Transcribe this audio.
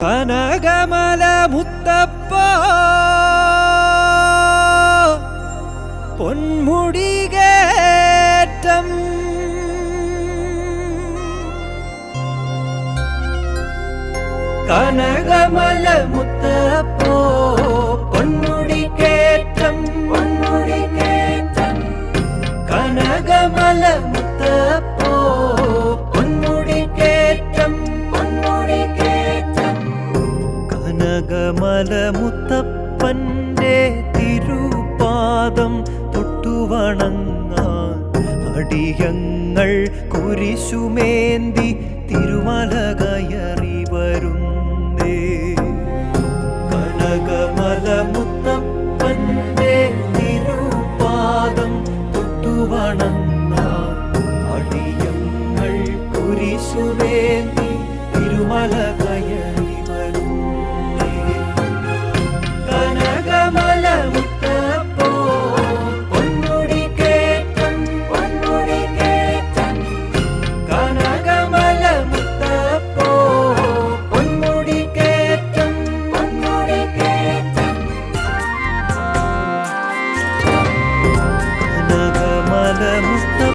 കനകമല മുത്തപ്പ പൊന്മുടികേറ്റം കനകമല മുത്തപ്പോ പൊന്മുടികേറ്റം പൊന്മുടികേറ്റം കനകമല മുത്തപ്പോ പൊന്മുടികേറ്റം പൊന്മുടികേറ്റം കനകമല മുത്തപ്പന്റെ തിരുപാദം തൊട്ടുവണങ്ങാൻ അടിയങ്ങൾ കുരിശുമേന്തി തിരുമല കയറി വരുന്നേ. കനകമല മുത്തപ്പന്റെ തിരുപാദം തൊട്ടുവണങ്ങാൻ അടിയങ്ങൾ കുരിശുമേന്തി തിരുമല